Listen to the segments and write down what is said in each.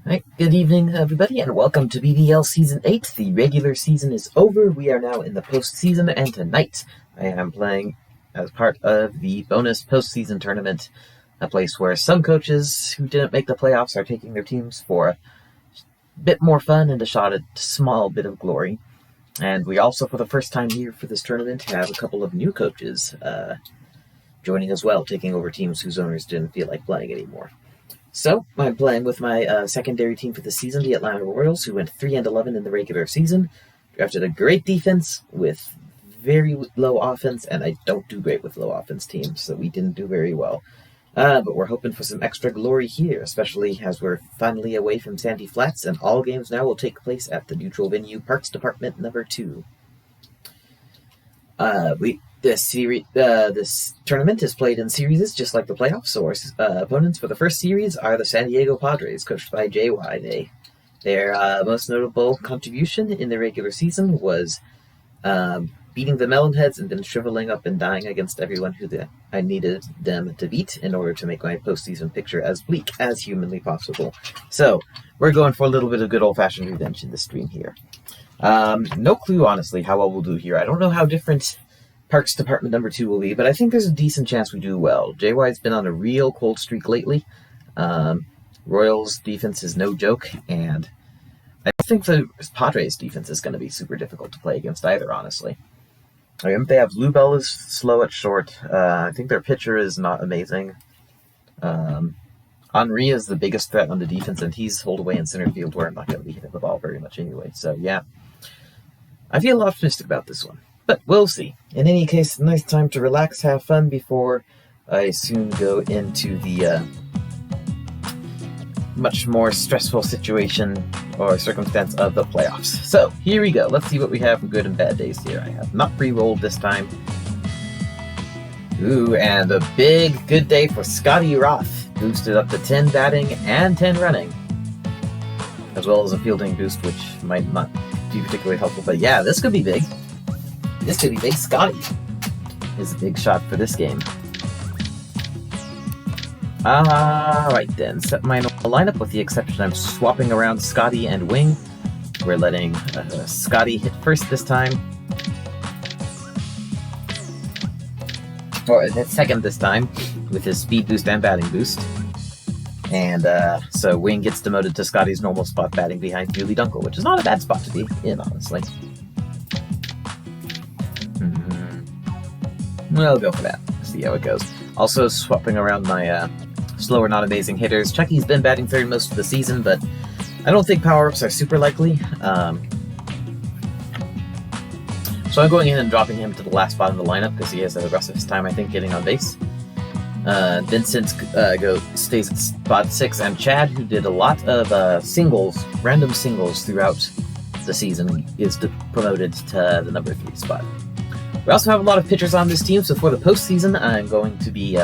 Alright, good evening, everybody, and welcome to BBL Season 8. The regular season is over. We are now in the postseason, and tonight I am playing as part of the bonus postseason tournament, a place where some coaches who didn't make the playoffs are taking their teams for a bit more fun and a shot at a small bit of glory. And we also, for the first time here for this tournament, have a couple of new coaches joining as well, taking over teams whose owners didn't feel like playing anymore. So, I'm playing with my secondary team for the season, the Atlanta Royals, who went 3-11 in the regular season. Drafted a great defense with very low offense, and I don't do great with low offense teams, so we didn't do very well. But we're hoping for some extra glory here, especially as we're finally away from Sandy Flats, and all games now will take place at the neutral venue Parks Department number 2. This tournament is played in series just like the playoffs, so our opponents for the first series are the San Diego Padres, coached by JY. Their most notable contribution in the regular season was beating the Melonheads and then shriveling up and dying against everyone who I needed them to beat in order to make my postseason picture as bleak as humanly possible. So, we're going for a little bit of good old-fashioned revenge in this stream here. No clue, honestly, how well we'll do here. I don't know how different Parks Department number 2 will be, but I think there's a decent chance we do well. JY's been on a real cold streak lately. Royals' defense is no joke, and I think the Padres' defense is going to be super difficult to play against either, honestly. They have Bluebell is slow at short. I think their pitcher is not amazing. Henry is the biggest threat on the defense, and he's holed away in center field where I'm not going to be hitting the ball very much anyway. So, yeah. I feel optimistic about this one. But we'll see. In any case, nice time to relax, have fun before I soon go into the much more stressful situation or circumstance of the playoffs. So, here we go. Let's see what we have for good and bad days here. I have not pre-rolled this time. Ooh, and a big good day for Scotty Roth. Boosted up to 10 batting and 10 running. As well as a fielding boost, which might not be particularly helpful. But yeah, this could be big. This could be big. Scotty is a big shot for this game. Alright then, set my lineup with the exception I'm swapping around Scotty and Wing. We're letting Scotty hit first this time. Or hit second this time with his speed boost and batting boost. And so Wing gets demoted to Scotty's normal spot batting behind Julie Dunkel, which is not a bad spot to be in, honestly. We'll go for that. See how it goes. Also swapping around my slower, not amazing hitters. Chucky's been batting third most of the season, but I don't think power-ups are super likely. So I'm going in and dropping him to the last spot in the lineup because he has the aggressive time, I think, getting on base. Vincent stays at spot 6, and Chad, who did a lot of random singles throughout the season, is promoted to the number 3 spot. We also have a lot of pitchers on this team, so for the postseason, I'm going to be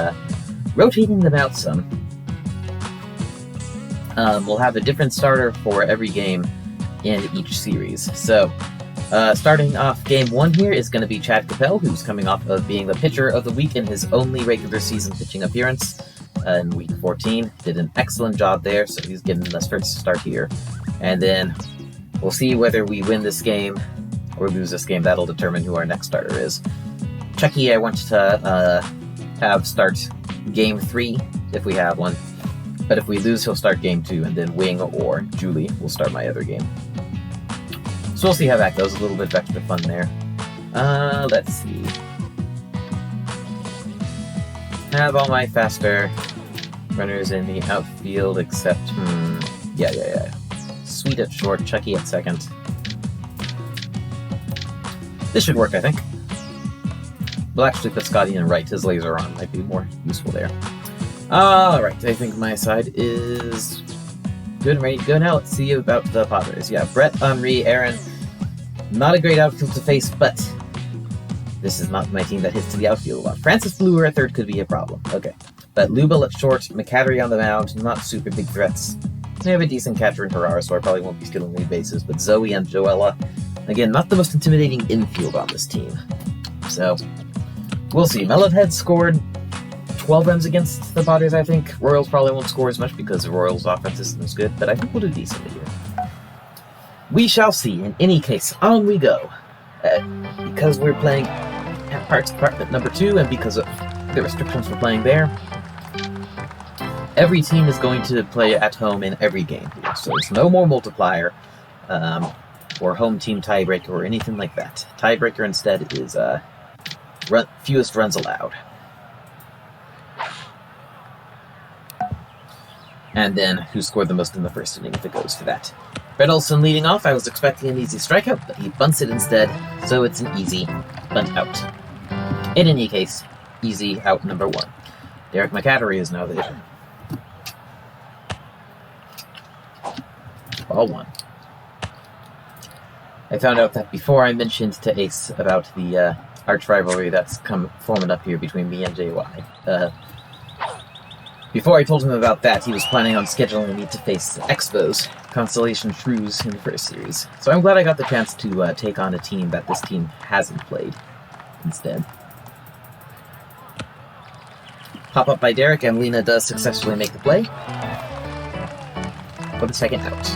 rotating them out some. We'll have a different starter for every game in each series. So, starting off game 1 here is going to be Chad Capel, who's coming off of being the pitcher of the week in his only regular season pitching appearance in week 14. Did an excellent job there, so he's getting the first start here. And then we'll see whether we win this game or lose this game. That'll determine who our next starter is. Chucky, I want to have start game 3 if we have one. But if we lose, he'll start game 2, and then Wing or Julie will start my other game. So we'll see how that goes. A little bit of extra fun there. Let's see. Have all my faster runners in the outfield, except, yeah. Sweet at short, Chucky at second. This should work, I think. We'll actually put Scotty in right. His laser on might be more useful there. Alright, I think my side is good and ready to go now. Let's see about the Padres. Yeah, Brett, Henry, Aaron. Not a great outfield to face, but this is not my team that hits to the outfield a lot. Francis Bluer at third could be a problem. Okay. But Lubel at short, McCattery on the mound, not super big threats. They have a decent catcher in Herrera, so I probably won't be stealing any bases. But Zoe and Joella, again, not the most intimidating infield on this team. So, we'll see. Melonhead scored 12 runs against the Padres, I think. Royals probably won't score as much because the Royals' offense isn't as good, but I think we'll do decently here. We shall see. In any case, on we go. Because we're playing at Parks Department number 2, and because of the restrictions for playing there, every team is going to play at home in every game here. So there's no more multiplier, or home team tiebreaker, or anything like that. Tiebreaker instead is fewest runs allowed. And then who scored the most in the first inning if it goes to that. Brett Olson leading off. I was expecting an easy strikeout, but he bunts it instead, so it's an easy bunt out. In any case, easy out number 1. Derek McCattery is now the hitter. Ball 1. I found out that before I mentioned to Ace about the arch rivalry that's forming up here between me and JY. Before I told him about that, he was planning on scheduling me to face Expos, Constellation Shrews, in the first series. So I'm glad I got the chance to take on a team that this team hasn't played instead. Pop up by Derek, and Lena does successfully make the play for the second out.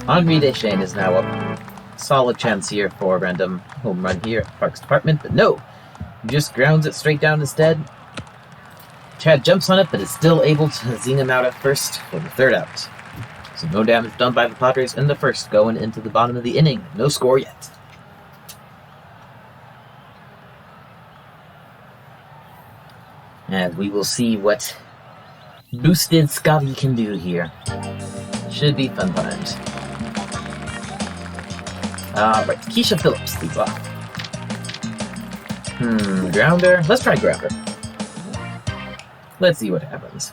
Henri Deschênes is now up. Solid chance here for a random home run here at Parks Department, but no! He just grounds it straight down instead. Chad jumps on it, but is still able to zing him out at first for the third out. So no damage done by the Padres in the first, going into the bottom of the inning. No score yet. And we will see what boosted Scotty can do here. Should be fun times. Right, Keisha Phillips leads off. Grounder? Let's try grounder. Let's see what happens.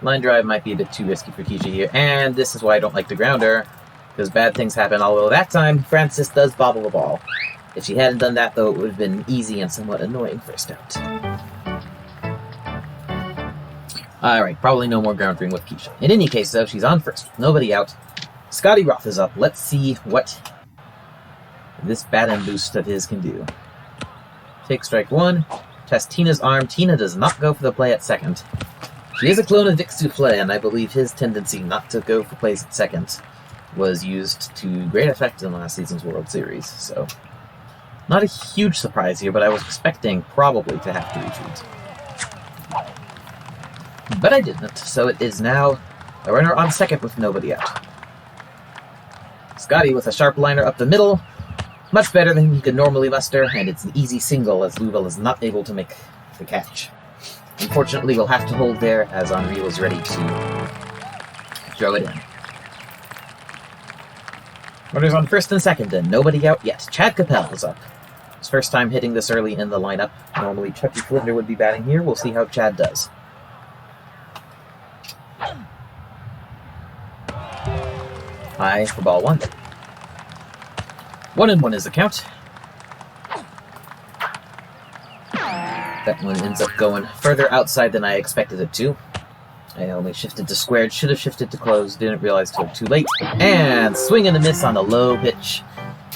Line drive might be a bit too risky for Keisha here, and this is why I don't like the grounder, because bad things happen, although that time Francis does bobble the ball. If she hadn't done that, though, it would have been easy and somewhat annoying first out. Alright, probably no more grounding with Keisha. In any case, though, she's on first, with nobody out. Scotty Roth is up. Let's see what this bat-end boost of his can do. Take strike 1. Test Tina's arm. Tina does not go for the play at second. She is a clone of Dick Souffle, and I believe his tendency not to go for plays at second was used to great effect in last season's World Series, so not a huge surprise here, but I was expecting probably to have to retreat. But I didn't, so it is now a runner on second with nobody out. Scotty with a sharp liner up the middle. Much better than he could normally muster, and it's an easy single as Louisville is not able to make the catch. Unfortunately, we'll have to hold there as Henri was ready to throw it in. Runners on first and second, and nobody out yet. Chad Capel is up. His first time hitting this early in the lineup. Normally Chucky Flinder would be batting here. We'll see how Chad does. High for ball 1. 1-1 is the count. That one ends up going further outside than I expected it to. I only shifted to squared, should have shifted to closed, didn't realize till too late. And swing and a miss on a low pitch.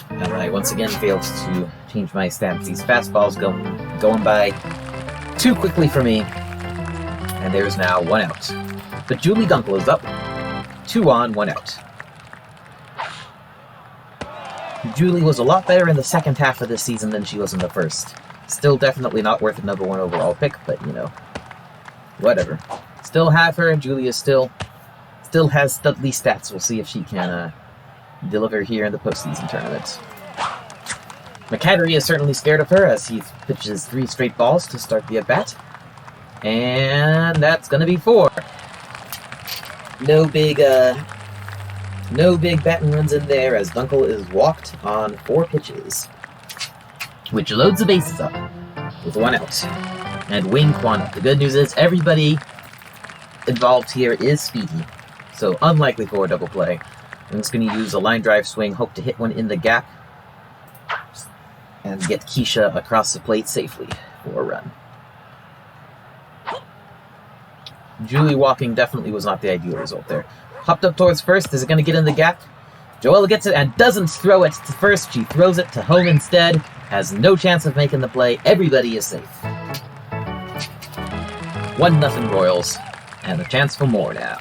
And I once again failed to change my stance. These fastballs going by too quickly for me. And there's now 1 out. But Julie Gunkel is up. 2 on, 1 out. Julie was a lot better in the second half of this season than she was in the first. Still definitely not worth a number 1 overall pick, but, you know, whatever. Still have her. Julie is still has studly stats. We'll see if she can deliver here in the postseason tournament. McCattery is certainly scared of her as he pitches 3 straight balls to start the at-bat. And that's going to be 4. No big batting runs in there as Dunkel is walked on 4 pitches, which loads the bases up with 1 out. And Wing Kwan up. The good news is everybody involved here is speedy, so unlikely for a double play. I'm just going to use a line drive swing, hope to hit one in the gap, and get Keisha across the plate safely for a run. Julie walking definitely was not the ideal result there. Hopped up towards first. Is it going to get in the gap? Joella gets it and doesn't throw it to first. She throws it to home instead. Has no chance of making the play. Everybody is safe. 1-0 Royals, and a chance for more now.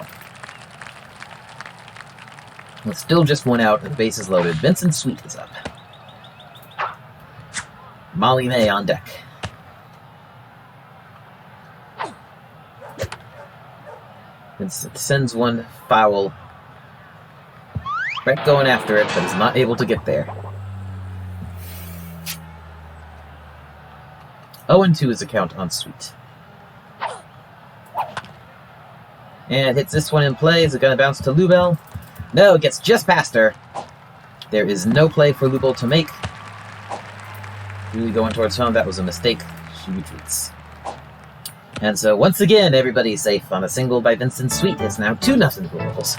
With still just one out and the bases loaded, Vincent Sweet is up. Molly May on deck. Vincent sends one foul. Brett going after it, but is not able to get there. 0-2 is the count on Sweet. And hits this one in play. Is it going to bounce to Lubel? No, it gets just past her. There is no play for Lubel to make. Really going towards home. That was a mistake. She retreats. And so once again, everybody's safe on a single by Vincent Sweet. It's now 2-0 Royals.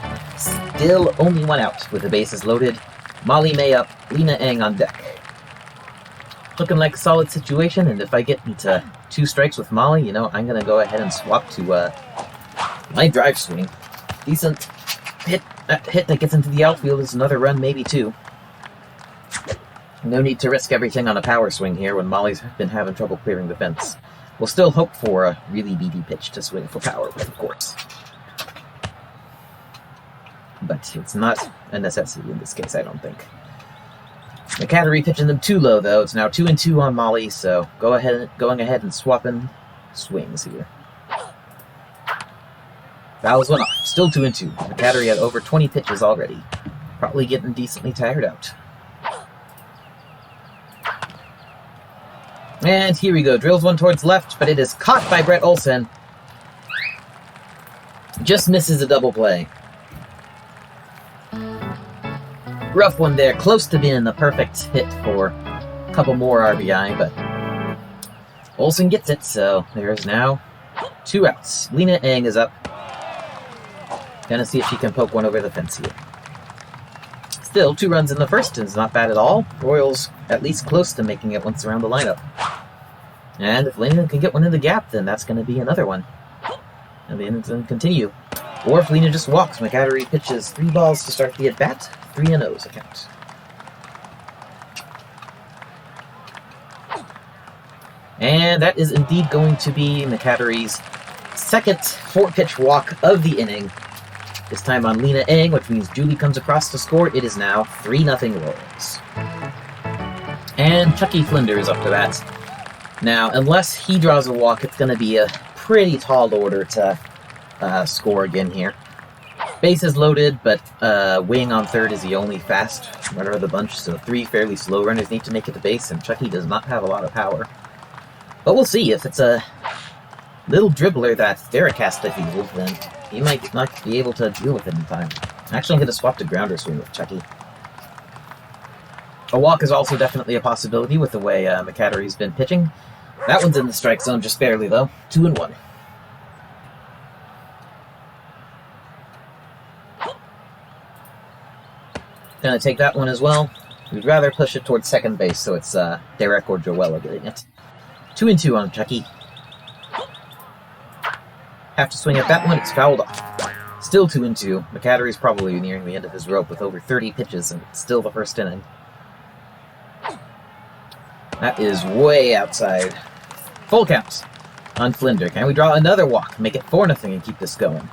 Still only one out with the bases loaded. Molly May up, Lena Eng on deck. Looking like a solid situation, and if I get into 2 strikes with Molly, I'm going to go ahead and swap to my drive swing. Decent hit that gets into the outfield is another run, maybe 2. No need to risk everything on a power swing here when Molly's been having trouble clearing the fence. We'll still hope for a really beady pitch to swing for power with, of course. But it's not a necessity in this case, I don't think. McCattery pitching them too low, though. It's now 2-2 on Molly, so going ahead and swapping swings here. Fouls one off. Still 2-2. McCattery had over 20 pitches already. Probably getting decently tired out. And here we go. Drills one towards left, but it is caught by Brett Olsen. Just misses a double play. Rough one there. Close to being the perfect hit for a couple more RBI, but Olsen gets it, so there's now 2 outs. Lena Eng is up. Gonna see if she can poke one over the fence here. Still, 2 runs in the first is not bad at all. Royals at least close to making it once around the lineup. And if Lena can get one in the gap, then that's going to be another one. And the innings can continue. Or if Lena just walks, McCattery pitches 3 balls to start the at-bat. 3-0's a count. And that is indeed going to be McCattery's second 4-pitch walk of the inning. This time on Lena Eng, which means Julie comes across to score. It is now 3-0 Royals. And Chucky Flinders up to bat. Now, unless he draws a walk, it's going to be a pretty tall order to score again here. Bases loaded, but Wing on third is the only fast runner of the bunch, so 3 fairly slow runners need to make it to base, and Chucky does not have a lot of power. But we'll see. If it's a little dribbler that Derek has to field, then he might not be able to deal with it in time. Actually, I'm going to swap to grounder swing with Chucky. A walk is also definitely a possibility with the way McCattery's been pitching. That one's in the strike zone just barely, though. 2-1. Gonna take that one as well. We'd rather push it towards second base, so it's Derek or Joella getting it. 2-2 on Chucky. Have to swing at that one, it's fouled off. Still 2-2. McCattery's probably nearing the end of his rope with over 30 pitches, and it's still the first inning. That is way outside. Full counts on Flinder. Can we draw another walk, make it 4-0, and keep this going?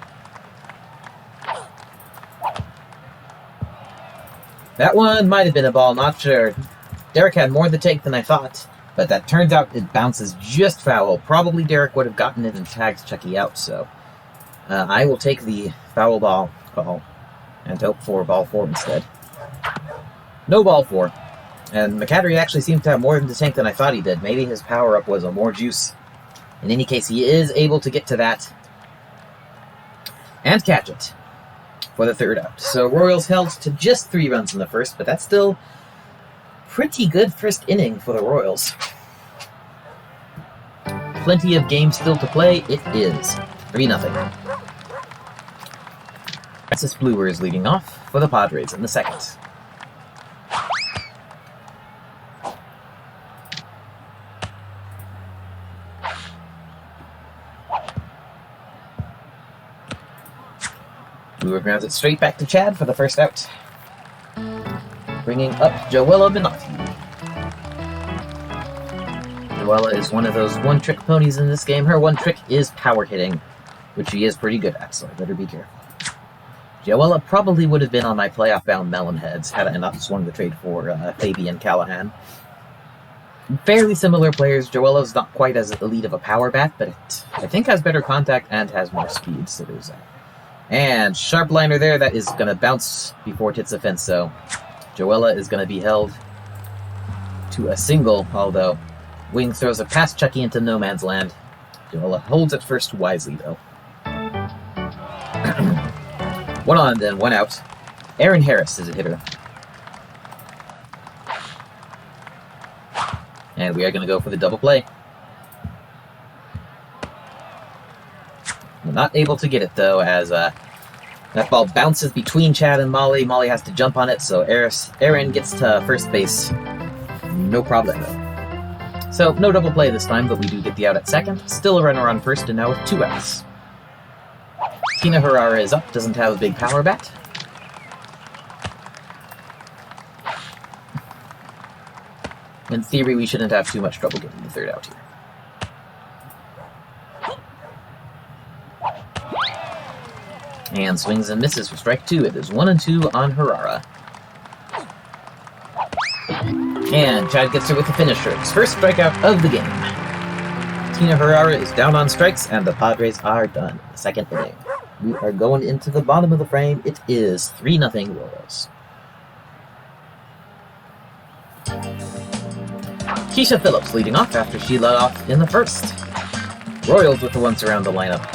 That one might have been a ball, not sure. Derek had more to take than I thought, but that turns out it bounces just foul. Probably Derek would have gotten it and tagged Chucky out, so I will take the foul ball call and hope for ball 4 instead. No ball 4. And McCattery actually seems to have more in the tank than I thought he did. Maybe his power-up was a more juice. In any case, he is able to get to that and catch it for the 3rd out. So Royals held to just 3 runs in the first, but that's still pretty good first inning for the Royals. Plenty of games still to play. It is 3-0. Francis Bluer is leading off for the Padres in the 2nd. Bluer grounds it straight back to Chad for the 1st out. Bringing up Joella Binotti. Joella is one of those one-trick ponies in this game. Her one trick is power hitting, which she is pretty good at, so I better be careful. Joella probably would have been on my playoff-bound Melonheads had I not swung the trade for Fabian Callahan. Fairly similar players. Joella's not quite as elite of a power bat, but it, I think, has better contact and has more speed, so there's that. And sharp liner there, that is going to bounce before it hits the fence, so Joella is going to be held to a single, although Wing throws a past Chucky into no man's land. Joella holds it first wisely, though. One on, then one out. Aaron Harris is a hitter. And we are going to go for the double play. We're not able to get it, though, as that ball bounces between Chad and Molly. Molly has to jump on it, so Aaron gets to first base. No problem, though. So, no double play this time, but we do get the out at second. Still a runner on first, and now with 2 outs. Tina Herrera is up, doesn't have a big power bat. In theory, we shouldn't have too much trouble getting the third out here. And swings and misses for strike 2. It is 1-2 on Herrera. And Chad gets her with the finisher. His first strikeout of the game. Tina Herrera is down on strikes, and the Padres are done. The second inning. We are going into the bottom of the frame. It is 3-0 Royals. Keisha Phillips leading off after she led off in the first. Royals with the once around the lineup.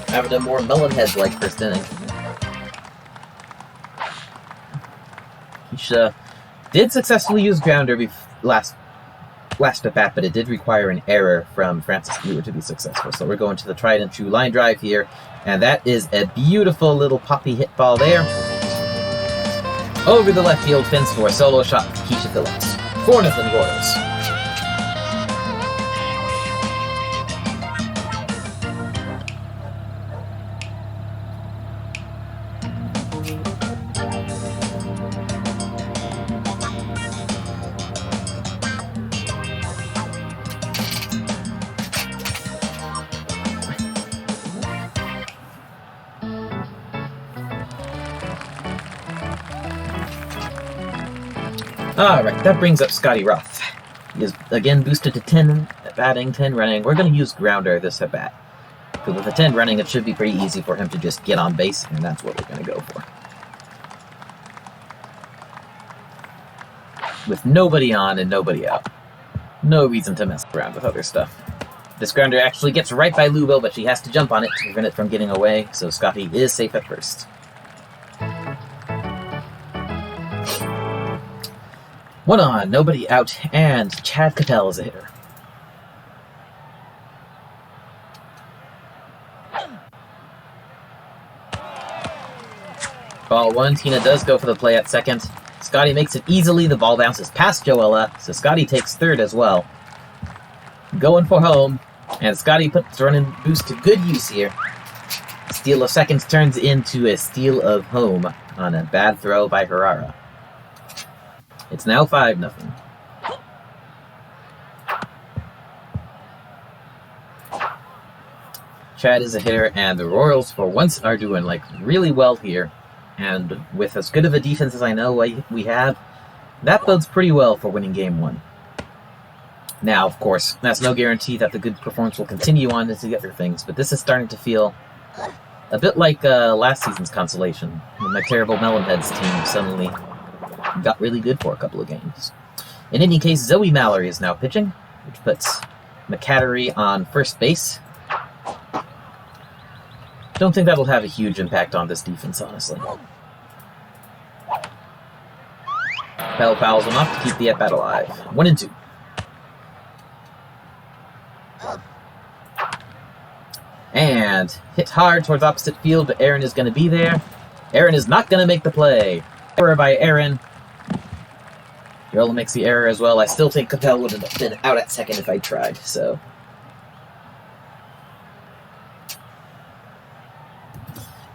Having a more Melonheads-like first inning. Keisha did successfully use grounder last at bat, but it did require an error from Francis Brewer to be successful. So we're going to the tried and true line drive here, and that is a beautiful little poppy hit ball there. Over the left field fence for a solo shot for Keisha Phillips. 4-0 Royals. Alright, that brings up Scotty Roth. He is again boosted to 10 batting, 10 running. We're going to use grounder this at bat. Because with a 10 running, it should be pretty easy for him to just get on base, and that's what we're going to go for. With nobody on and nobody out. No reason to mess around with other stuff. This grounder actually gets right by Louisville, but she has to jump on it to prevent it from getting away, so Scotty is safe at first. 1 on, nobody out, and Chad Capel is a hitter. Ball 1, Tina does go for the play at second. Scotty makes it easily, the ball bounces past Joella, so Scotty takes third as well. Going for home, and Scotty puts running boost to good use here. Steal of seconds turns into a steal of home on a bad throw by Herrera. It's now 5-0. Chad is a hitter, and the Royals, for once, are doing really well here. And with as good of a defense as I know we have, that bodes pretty well for winning Game 1. Now, of course, that's no guarantee that the good performance will continue on into the other things, but this is starting to feel a bit like last season's consolation, when my terrible Melonheads team suddenly got really good for a couple of games. In any case, Zoe Mallory is now pitching, which puts McCattery on first base. Don't think that'll have a huge impact on this defense, honestly. Bell fouls him off to keep the at-bat alive. 1-2. And hit hard towards opposite field, but Aaron is going to be there. Aaron is not going to make the play. Error by Aaron. Joella makes the error as well. I still think Capel would have been out at second if I tried, so.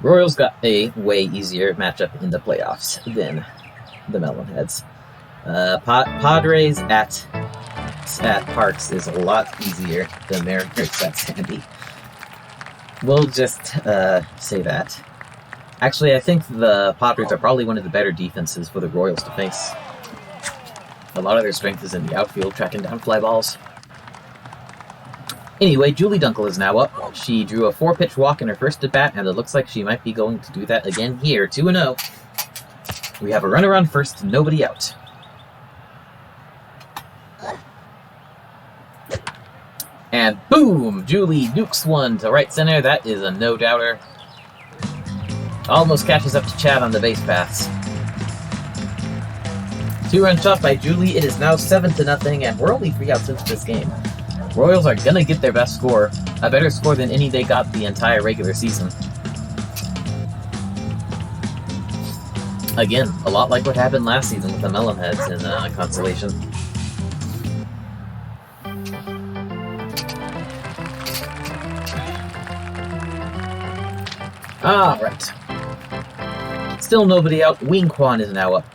Royals got a way easier matchup in the playoffs than the Melonheads. Padres at Mets at Parks is a lot easier than Mariners at Sandy. We'll just say that. Actually, I think the Padres are probably one of the better defenses for the Royals to face. A lot of their strength is in the outfield, tracking down fly balls. Anyway, Julie Dunkel is now up. She drew a 4-pitch walk in her first at-bat, and it looks like she might be going to do that again here, 2-0. We have a runner on first, nobody out. And boom! Julie nukes one to right center. That is a no-doubter. Almost catches up to Chad on the base paths. 2-run shot by Julie. It is now 7-0, and we're only 3 outs into this game. Royals are gonna get their best score, a better score than any they got the entire regular season. Again, a lot like what happened last season with the Melonheads in Constellation. Alright. Still nobody out. Wing Quan is now up.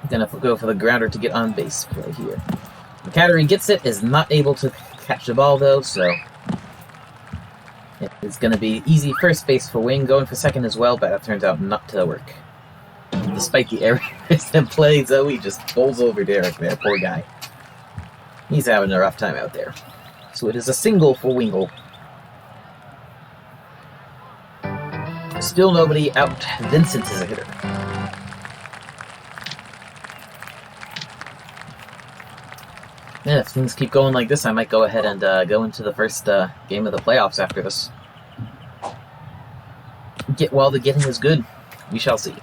Gonna go for the grounder to get on base play here. McCattery gets it, is not able to catch the ball though, so it's gonna be easy first base for Wing, going for second as well, but that turns out not to work. Despite the errors in play, Zoe just bowls over Derek there, poor guy. He's having a rough time out there. So it is a single for Wingle. Still nobody out. Vincent is a hitter. Yeah, if things keep going like this, I might go ahead and go into the first game of the playoffs after this. While the getting is good, we shall see.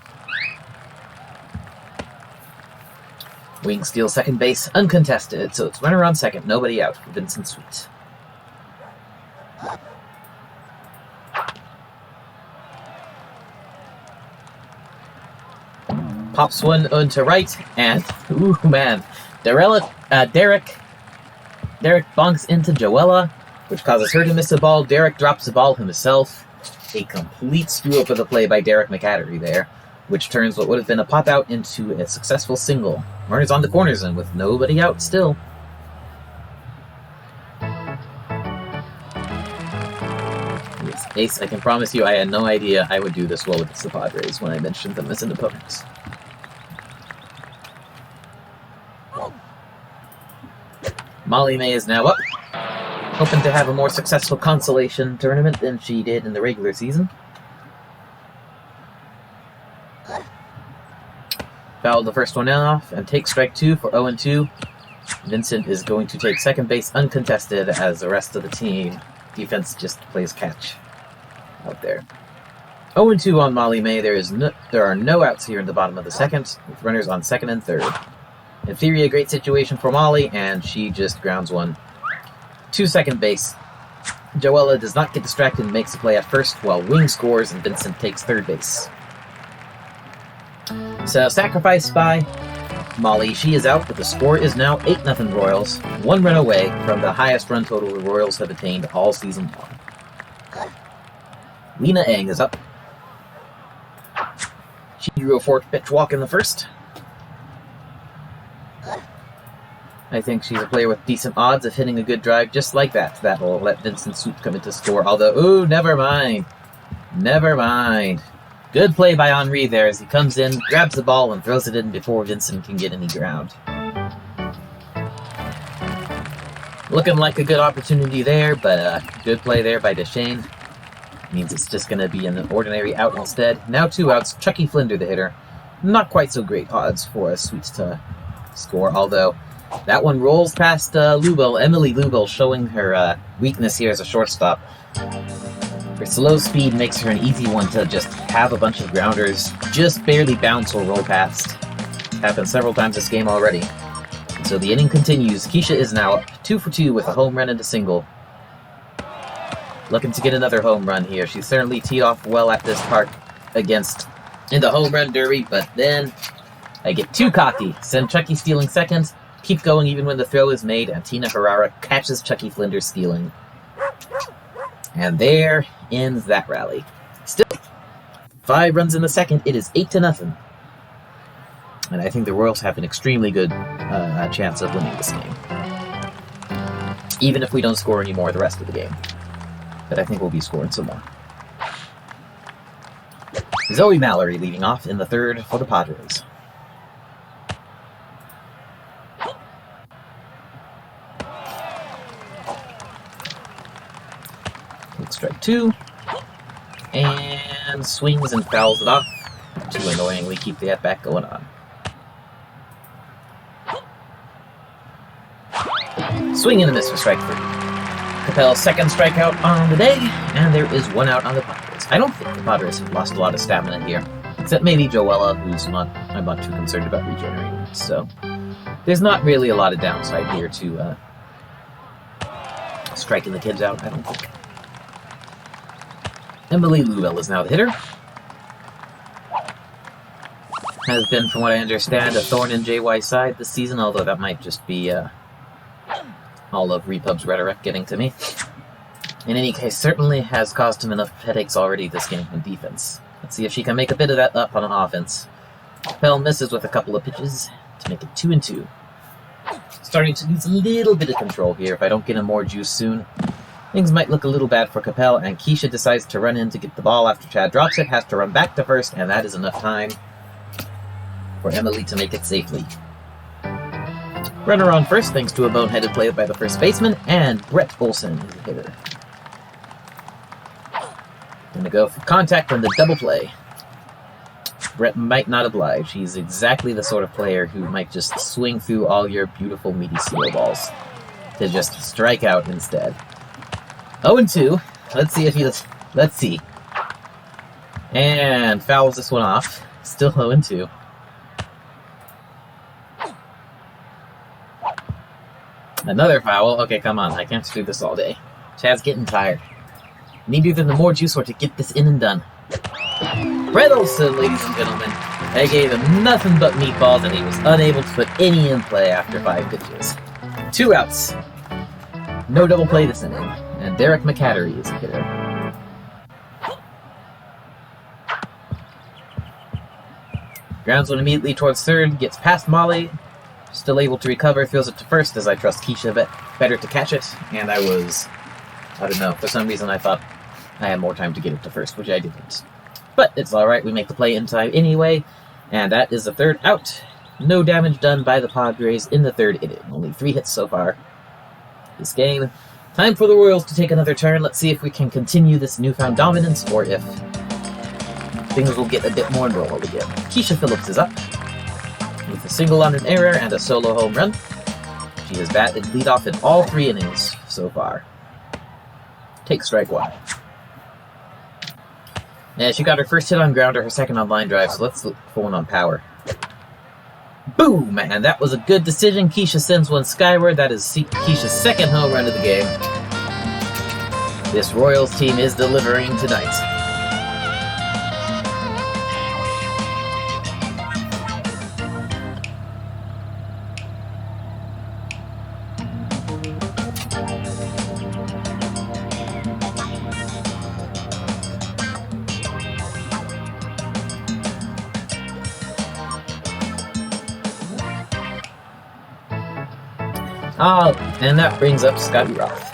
Wing steals second base, uncontested, so it's runner on second, nobody out for Vincent Sweet. Pops one onto right, and ooh man, Derek bonks into Joella, which causes her to miss the ball. Derek drops the ball himself. A complete screw-up of the play by Derek McCattery there, which turns what would have been a pop-out into a successful single. Runners on the corners and with nobody out still. Yes, Ace, I can promise you I had no idea I would do this well against the Padres when I mentioned them as an opponent. Molly May is now up, hoping to have a more successful consolation tournament than she did in the regular season. Fouled the first one off and takes strike 2 for 0-2. Vincent is going to take second base uncontested as the rest of the team defense just plays catch out there. 0-2 on Molly May. There are no outs here in the bottom of the second, with runners on second and third. In theory, a great situation for Molly, and she just grounds one to second base. Joella does not get distracted and makes the play at first, while Wing scores and Vincent takes third base. So, sacrifice by Molly. She is out, but the score is now 8-0 Royals, 1 run away from the highest run total the Royals have attained all season long. Lena Eng is up. She drew a 4-pitch walk in the first. I think she's a player with decent odds of hitting a good drive just like that. That will let Vincent Swoop come into score. Although, ooh, never mind. Never mind. Good play by Henri there as he comes in, grabs the ball, and throws it in before Vincent can get any ground. Looking like a good opportunity there, but good play there by Deshane. Means it's just going to be an ordinary out instead. Now 2 outs. Chucky Flinder, the hitter. Not quite so great odds for Sweet to score, although that one rolls past Emily Lubel, showing her weakness here as a shortstop. Her slow speed makes her an easy one to just have a bunch of grounders just barely bounce or roll past. Happened several times this game already. And so the inning continues. Keisha is now up 2 for 2 with a home run and a single. Looking to get another home run here. She certainly teed off well at this park in the home run derby, but then I get too cocky. Send Chucky stealing second. Keep going even when the throw is made, and Tina Herrera catches Chucky Flinder stealing. And there ends that rally. Still, 5 runs in the second. It is 8-0. And I think the Royals have an extremely good chance of winning this game. Even if we don't score any more the rest of the game. But I think we'll be scoring some more. Zoe Mallory leading off in the third for the Padres. Take strike 2. And swings and fouls it off to annoyingly keep the at-bat going on. Swing and a miss for strike 3. Capel's second strikeout on the day, and there is 1 out on the Padres. I don't think the Padres have lost a lot of stamina here, except maybe Joella, I'm not too concerned about regenerating. So there's not really a lot of downside here to striking the kids out, I don't think. Emily Lubell is now the hitter. Has been, from what I understand, a thorn in JY's side this season, although that might just be all of Repub's rhetoric getting to me. In any case, certainly has caused him enough headaches already this game on defense. Let's see if she can make a bit of that up on offense. Bell misses with a couple of pitches to make it 2-2. Starting to lose a little bit of control here. If I don't get him more juice soon, things might look a little bad for Capel, and Keisha decides to run in to get the ball after Chad drops it, has to run back to first, and that is enough time for Emily to make it safely. Runner on first thanks to a boneheaded play by the first baseman, and Brett Olson is the hitter. Gonna go for contact on the double play. Brett might not oblige. He's exactly the sort of player who might just swing through all your beautiful meaty steel balls to just strike out instead. 0-2. Let's see if he does. Let's see. And fouls this one off. Still 0-2. Another foul. Okay, come on. I can't do this all day. Chad's getting tired. Need either the more juice or to get this in and done. Brett Olson, ladies and gentlemen. I gave him nothing but meatballs, and he was unable to put any in play after 5 pitches. 2 outs. No double play this inning. And Derek McCattery is a hitter. Grounds one immediately towards third, gets past Molly, still able to recover, throws it to first as I trust Keisha better to catch it, and I don't know, for some reason I thought I had more time to get it to first, which I didn't. But it's alright, we make the play in time anyway, and that is the third out. No damage done by the Padres in the third inning. Only 3 hits so far this game. Time for the Royals to take another turn. Let's see if we can continue this newfound dominance, or if things will get a bit more normal again. Keisha Phillips is up with a single on an error and a solo home run. She has batted leadoff in all 3 innings so far. Take strike 1. Yeah, she got her first hit on grounder, her second on line drive, so let's look for one on power. Boom! And that was a good decision. Keisha sends one skyward. That is Keisha's second home run of the game. This Royals team is delivering tonight. And that brings up Scotty Roth.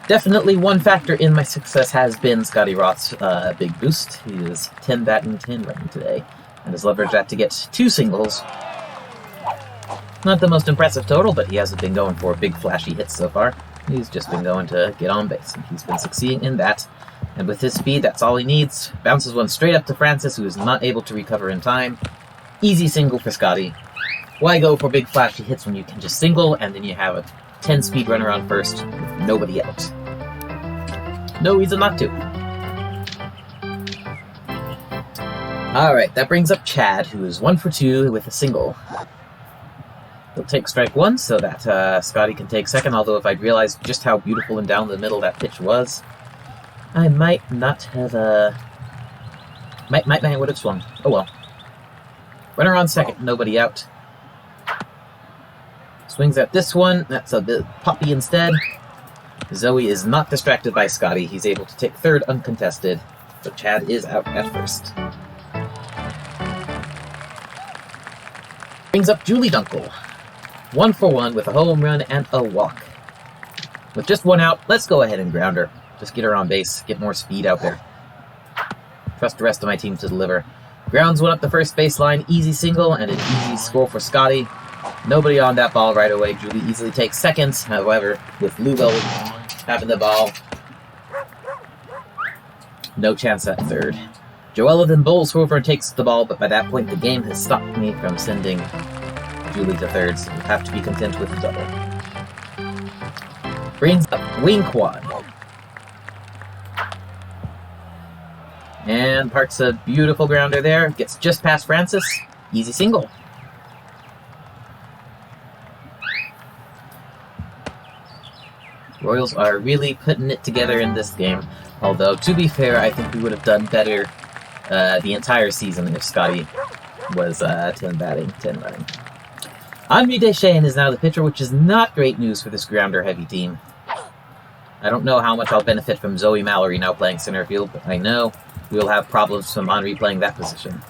Definitely one factor in my success has been Scotty Roth's big boost. He is 10 batting, 10 running today, and has leveraged that to get 2 singles. Not the most impressive total, but he hasn't been going for big flashy hits so far. He's just been going to get on base, and he's been succeeding in that. And with his speed, that's all he needs. Bounces one straight up to Francis, who is not able to recover in time. Easy single for Scotty. Why go for big flashy hits when you can just single, and then you have a 10-speed runner on first with nobody else? No reason not to. Alright, that brings up Chad, who is 1 for 2 with a single. He'll take strike 1 so that Scotty can take second, although if I'd realized just how beautiful and down the middle that pitch was, I might not have, might would have swung. Oh well. Runner on second, nobody out. Swings at this one, that's a bit poppy instead. Zoe is not distracted by Scotty. He's able to take third uncontested, but Chad is out at first. Brings up Julie Dunkel. 1 for 1 with a home run and a walk. With just one out, let's go ahead and ground her. Just get her on base, get more speed out there. Trust the rest of my team to deliver. Grounds one up the first baseline, easy single, and an easy score for Scotty. Nobody on that ball right away. Julie easily takes second. However, with Lugo having the ball, no chance at third. Joella then bowls over and takes the ball, but by that point the game has stopped me from sending Julie to third, so we have to be content with the double. Brings up wing quad. And parks a beautiful grounder there. Gets just past Francis. Easy single. Royals are really putting it together in this game. Although, to be fair, I think we would have done better the entire season if Scotty was 10 batting, 10 running. Henri Deschênes is now the pitcher, which is not great news for this grounder-heavy team. I don't know how much I'll benefit from Zoe Mallory now playing center field, but I know we'll have problems from Henri playing that position.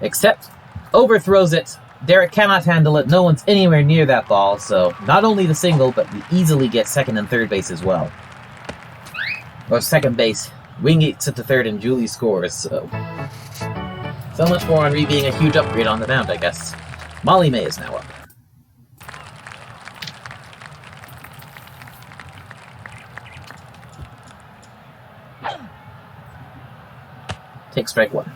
Except, overthrows it. Derek cannot handle it. No one's anywhere near that ball, so not only the single, but we easily get second and third base as well. Or second base. Wing gets it to third and Julie scores, so much for Henri being a huge upgrade on the mound, I guess. Molly May is now up. Take strike one.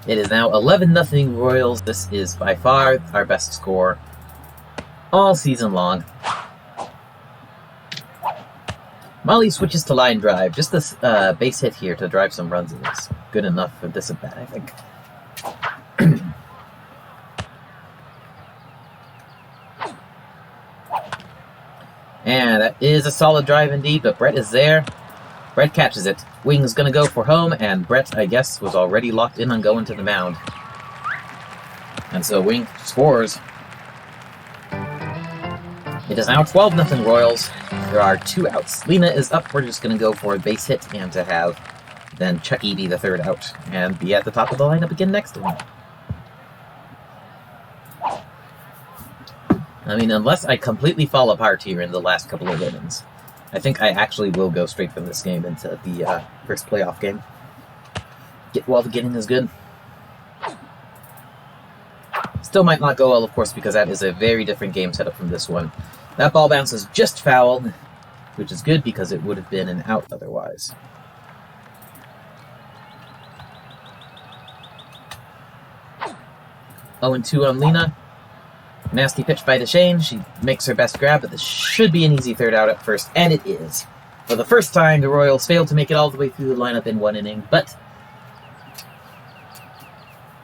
It is now 11-0 Royals. This is by far our best score all season long. Molly switches to line drive. Just this base hit here to drive some runs is good enough for this at bat, I think. And that is a solid drive indeed, but Brett is there. Brett catches it. Wing's going to go for home, and Brett, I guess, was already locked in on going to the mound. And so Wing scores. It is now 12-0 Royals. There are 2 outs. Lena is up. We're just going to go for a base hit and to have then Chucky be the third out and be at the top of the lineup again next to him. I mean, unless I completely fall apart here in the last couple of innings, I think I actually will go straight from this game into the first playoff game. While the getting is good. Still might not go well, of course, because that is a very different game setup from this one. That ball bounces just foul, which is good because it would have been an out otherwise. Oh, and 2 on Lena. Nasty pitch by Deschênes. She makes her best grab, but this should be an easy third out at first, and it is. For the first time, the Royals failed to make it all the way through the lineup in one inning, but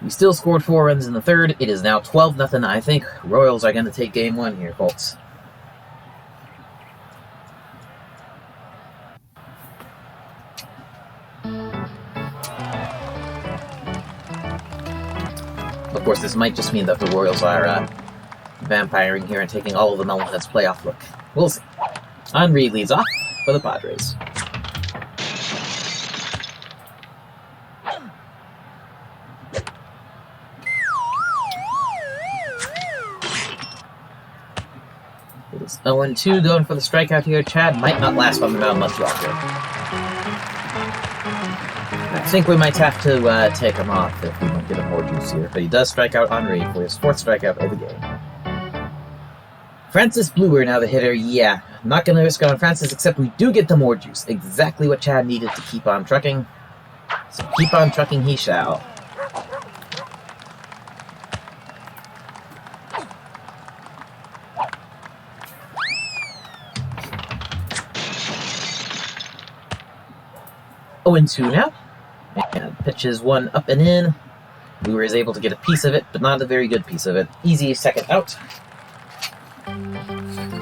we still scored 4 runs in the third. It is now 12-0. I think Royals are going to take game 1 here, folks. Of course, this might just mean that the Royals are vampiring here and taking all of the Melonheads playoff look. We'll see. Henri leads off for the Padres. It is 0-2 going for the strikeout here. Chad might not last on the mound much longer. I think we might have to take him off if we don't get him more juice here. But he does strike out Henri for his 4th strikeout of the game. Francis Bluer now the hitter. Yeah, not going to risk on Francis, except we do get the more juice. Exactly what Chad needed to keep on trucking. So keep on trucking he shall. Oh, and 2 now. And pitches 1 up and in. Bluer is able to get a piece of it, but not a very good piece of it. Easy second out.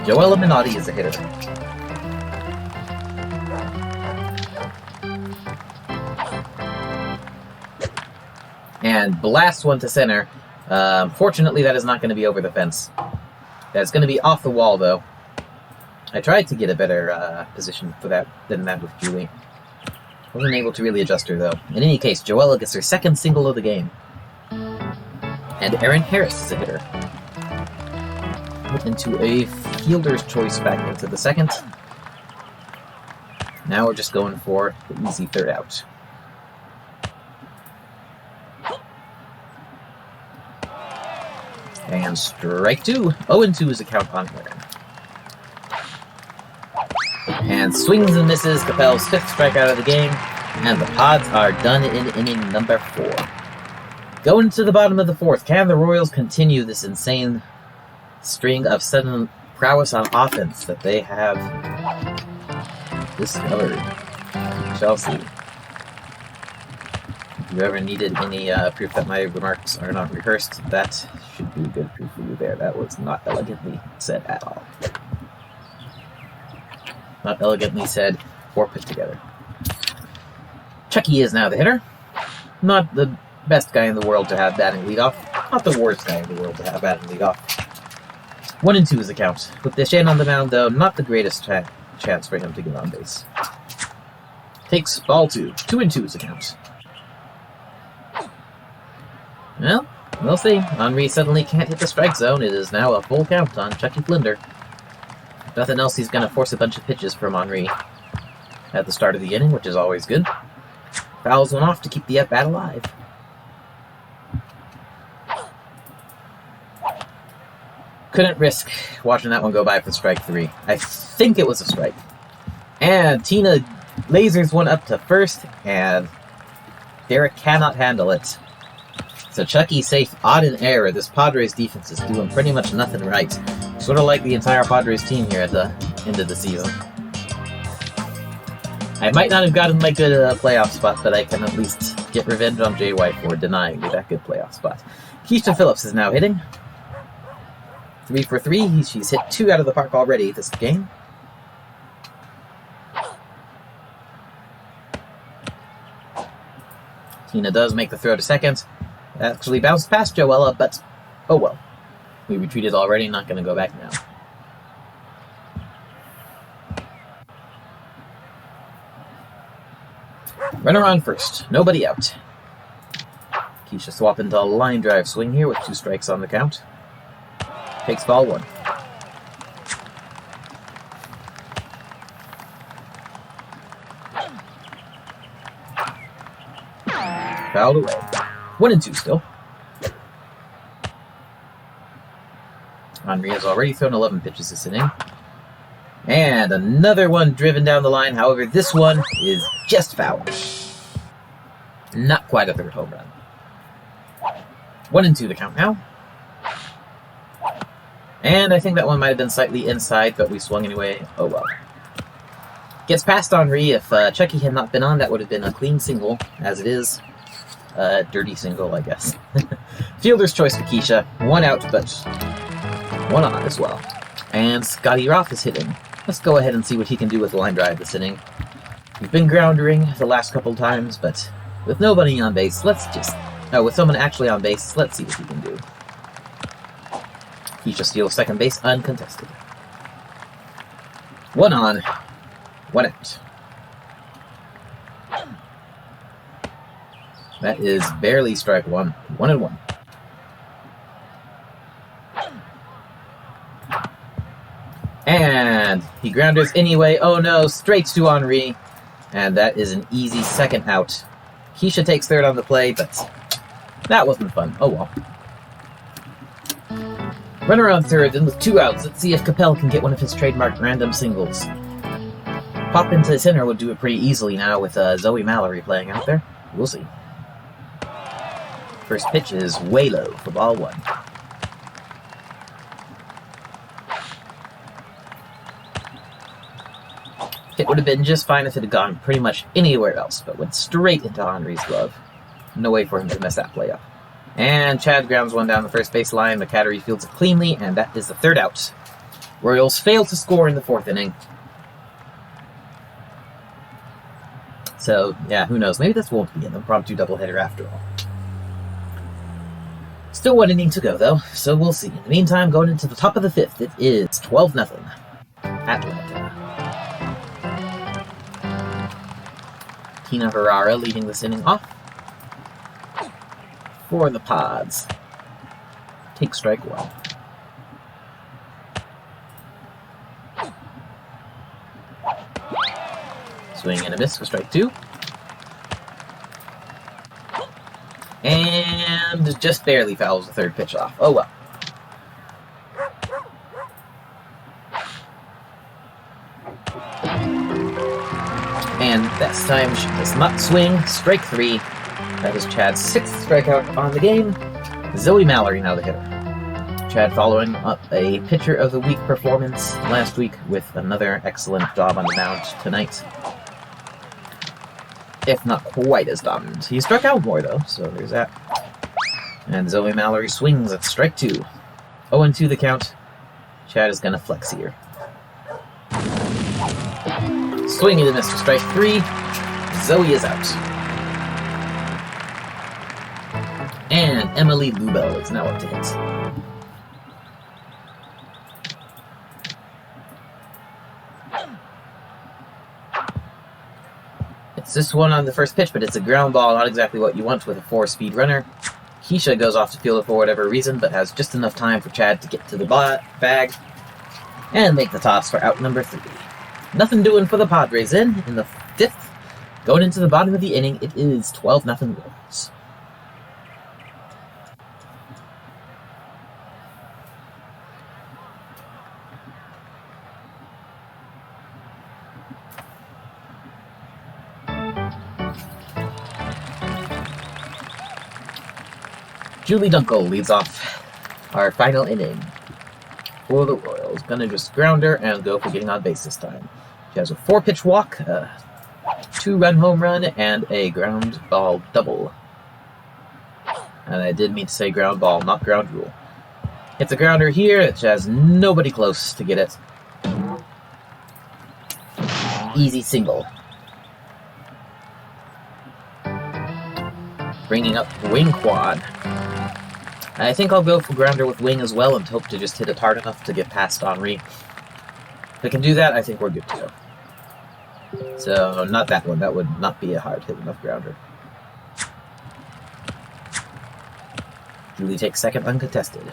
Joella Minotti is the hitter. And blast one to center. Fortunately, that is not going to be over the fence. That's going to be off the wall, though. I tried to get a better position for that than that with Julie. Wasn't able to really adjust her, though. In any case, Joella gets her 2nd single of the game. And Aaron Harris is a hitter. Into a fielder's choice back into the second. Now we're just going for the easy third out. And strike two. 0-2 is a count on Aaron. And swings and misses. Capel's fifth strikeout of the game. And the Pods are done in inning number 4. Going to the bottom of the 4th, can the Royals continue this insane string of sudden prowess on offense that they have discovered? Shall see. If you ever needed any proof that my remarks are not rehearsed, that should be good proof for you there. That was not elegantly said at all. Not elegantly said or put together. Chucky is now the hitter. Not the best guy in the world to have batting leadoff. Not the worst guy in the world to have batting leadoff. 1-2 is the count. With Deshaun on the mound, though, not the greatest chance for him to get on base. Takes ball 2. 2-2 is the count. Well, we'll see. Henry suddenly can't hit the strike zone. It is now a full count on Chucky Flinder. If nothing else, he's going to force a bunch of pitches from Henry at the start of the inning, which is always good. Fouls one off to keep the at-bat alive. Couldn't risk watching that one go by for strike 3. I think it was a strike. And Tina lasers one up to first, and Derek cannot handle it. So Chucky safe, odd and error. This Padres defense is doing pretty much nothing right. Sort of like the entire Padres team here at the end of the season. I might not have gotten my good playoff spot, but I can at least get revenge on Jay White for denying me that good playoff spot. Keisha Phillips is now hitting. 3 for 3. She's hit 2 out of the park already this game. Tina does make the throw to second. Actually bounced past Joella, but oh well. We retreated already, not going to go back now. Runner on first, nobody out. Keisha swap into a line drive swing here with 2 strikes on the count. Takes ball 1. Fouled away. 1-2 still. Henry has already thrown 11 pitches this inning. And another one driven down the line. However, this one is just foul. Not quite a third home run. 1-2 to count now. And I think that one might have been slightly inside, but we swung anyway. Oh well. Gets past Henry. If Chucky had not been on, that would have been a clean single. As it is, dirty single, I guess. Fielder's choice for Keisha. 1 out, but 1 on as well. And Scotty Roth is hitting. Let's go ahead and see what he can do with the line drive this inning. We've been groundering the last couple times, but with nobody on base, with someone actually on base, let's see what he can do. Keisha steals second base uncontested. 1 on, 1 out. That is barely strike 1. 1-1. And he grounders anyway. Oh no, straight to Henry. And that is an easy second out. Keisha takes third on the play, but that wasn't fun. Oh well. Runner on third, and with 2 outs, let's see if Capel can get one of his trademark random singles. Pop into center would do it pretty easily now with Zoe Mallory playing out there. We'll see. First pitch is way low for ball 1. It would have been just fine if it had gone pretty much anywhere else, but went straight into Henry's glove. No way for him to mess that play up. And Chad grounds one down the first base line. McCattery fields it cleanly, and that is the 3rd out. Royals fail to score in the 4th inning. So, yeah, who knows? Maybe this won't be an impromptu doubleheader after all. Still 1 inning to go, though, so we'll see. In the meantime, going into the top of the 5th, it is 12-0. Atlanta. Tina Herrera leading this inning off for the Pods. take strike one. Swing and a miss for strike two. And just barely fouls the third pitch off. Oh well. And this time she does not swing. Strike three. That is Chad's sixth strikeout on the game. Zoe Mallory now the hitter. Chad following up a pitcher of the week performance last week with another excellent job on the mound tonight. If not quite as dominant. He struck out more though, so there's that. And Zoe Mallory swings at strike two. 0-2 the count. Chad is gonna flex here. Swing and a miss for strike three. Zoe is out. And Emily Lubell is now up to hit. It's this one on the first pitch, but it's a ground ball, not exactly what you want with a 4-speed runner. Keisha goes off the field for whatever reason, but has just enough time for Chad to get to the bag and make the toss for out number 3. Nothing doing for the Padres in the 5th. Going into the bottom of the inning, it is 12-0 Royals. Julie Dunkel leads off our final inning for the Royals. Gonna just ground her and go for getting on base this time. She has a 4-pitch walk, a 2-run home run, and a ground ball double. And I did mean to say ground ball, not ground rule. Hits a grounder here, it has nobody close to get it. Easy single. Bringing up Wing Quad. I think I'll go for grounder with Wing as well and hope to just hit it hard enough to get past Henri. If I can do that, I think we're good to go. So, not that one. That would not be a hard hit enough grounder. Julie takes second uncontested.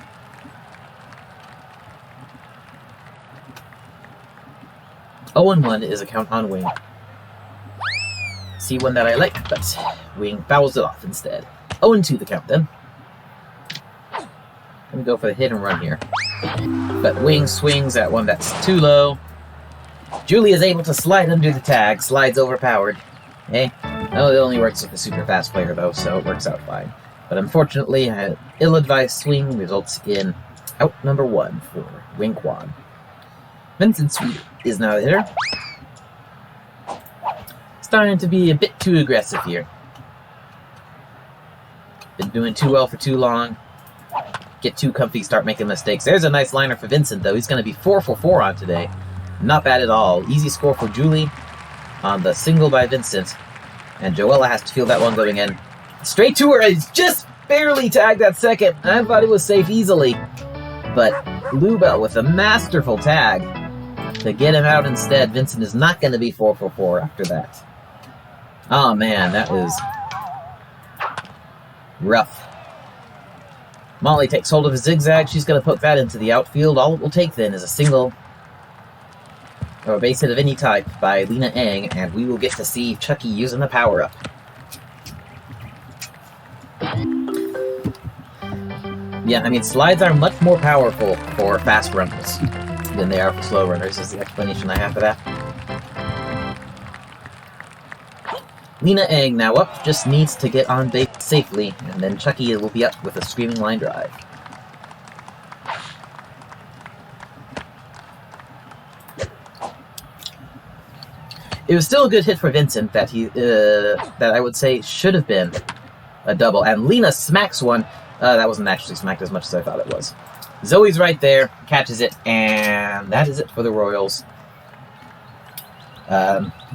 Oh, and 1 is a count on Wing. See one that I like, but Wing fouls it off instead. 0-2 the count then. I'm gonna go for the hit and run here. But Wing swings at one that's too low. Julie is able to slide under the tag, slides overpowered. Eh? Oh, it only works with a super fast player though, so it works out fine. But unfortunately, an ill-advised swing results in out number 1 for Wing Quad. Vincent Sweet is now the hitter. Starting to be a bit too aggressive here. Been doing too well for too long. Get too comfy, start making mistakes. There's a nice liner for Vincent, though. He's going to be 4 for 4 on today. Not bad at all. Easy score for Julie on the single by Vincent. And Joella has to feel that one going in. Straight to her. He's just barely tagged that second. I thought it was safe easily. But Lubell with a masterful tag to get him out instead. Vincent is not going to be 4 for 4 after that. Oh, man, that was rough. Molly takes hold of a zigzag. She's going to poke that into the outfield. All it will take then is a single or a base hit of any type by Lena Eng, and we will get to see Chucky using the power-up. Yeah, I mean, slides are much more powerful for fast runners than they are for slow runners, is the explanation I have for that. Lena Eng now up, just needs to get on base safely, and then Chucky will be up with a screaming line drive. It was still a good hit for Vincent that that I would say should have been a double, and Lena smacks one. That wasn't actually smacked as much as I thought it was. Zoe's right there, catches it, and that is it for the Royals.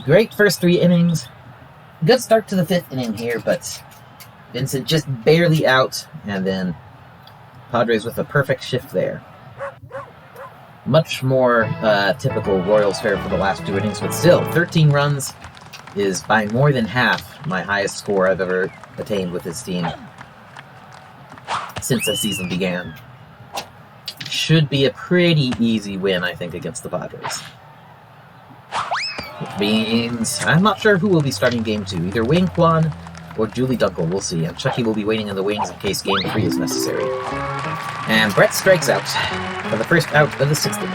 Great first 3 innings. Good start to the 5th inning here, but Vincent just barely out, and then Padres with a perfect shift there. Much more typical Royals fare for the last 2 innings, but still, 13 runs is by more than half my highest score I've ever attained with this team since the season began. should be a pretty easy win, I think, against the Padres. Which means I'm not sure who will be starting Game 2. Either Wayne Kwan or Julie Dunkel. We'll see. And Chucky will be waiting in the wings in case Game 3 is necessary. And Brett strikes out for the first out of the 6th inning.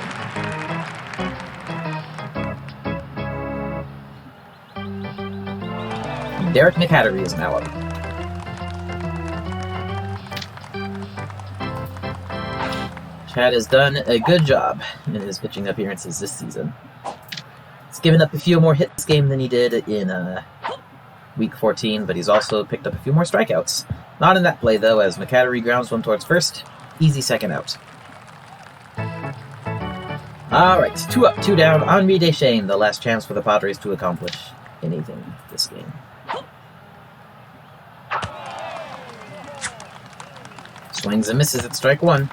Derek McHattery is now up. Chad has done a good job in his pitching appearances this season. He's given up a few more hits this game than he did in Week 14, but he's also picked up a few more strikeouts. Not in that play, though, as McHattery grounds one towards first. Easy second out. Alright, 2 up, 2 down. Henri Deschênes, the last chance for the Padres to accomplish anything this game. Swings and misses at strike 1.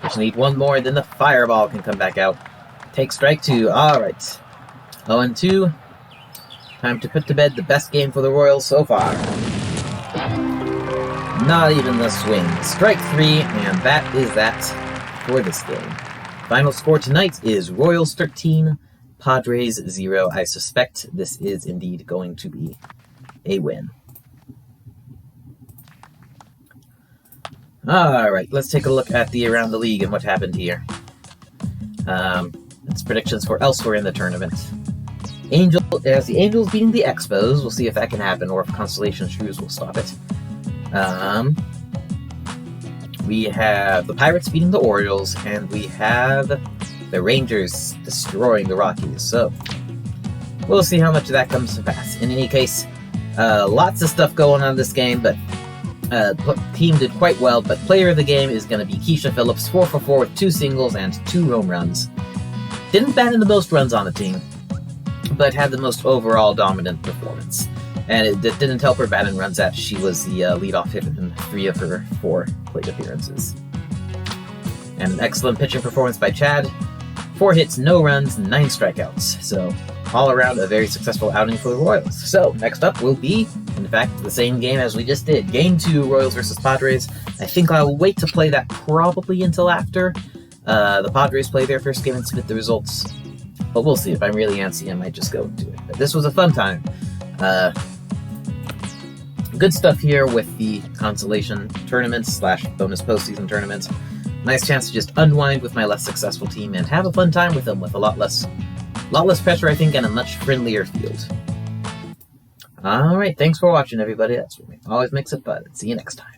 Just need one more, then the fireball can come back out. Take strike 2. Alright. 0-2. Time to put to bed the best game for the Royals so far. Not even the swing. Strike 3, and that is that for this game. Final score tonight is Royals 13, Padres 0. I suspect this is indeed going to be a win. Alright, let's take a look at the Around the League and what happened here. It's predictions for elsewhere in the tournament. As the Angels beating the Expos, we'll see if that can happen or if Constellation Shrews will stop it. We have the Pirates beating the Orioles, and we have the Rangers destroying the Rockies. So, we'll see how much of that comes to pass. In any case, lots of stuff going on this game, but the team did quite well. But player of the game is going to be Keisha Phillips, 4 for 4 with 2 singles and 2 home runs. Didn't bat in the most runs on the team, but had the most overall dominant performance. And it didn't help her bat in runs at. She was the leadoff hitter in 3 of her 4 plate appearances. And an excellent pitching performance by Chad. 4 hits, no runs, 9 strikeouts. So, all around a very successful outing for the Royals. So, next up will be, in fact, the same game as we just did. Game 2, Royals versus Padres. I think I'll wait to play that probably until after the Padres play their first game and submit the results. But we'll see. If I'm really antsy, I might just go do it. But this was a fun time. Good stuff here with the consolation tournament / bonus postseason tournament. Nice chance to just unwind with my less successful team and have a fun time with them with a lot less pressure, I think, and a much friendlier field. Alright, thanks for watching, everybody. That's what always makes it fun. See you next time.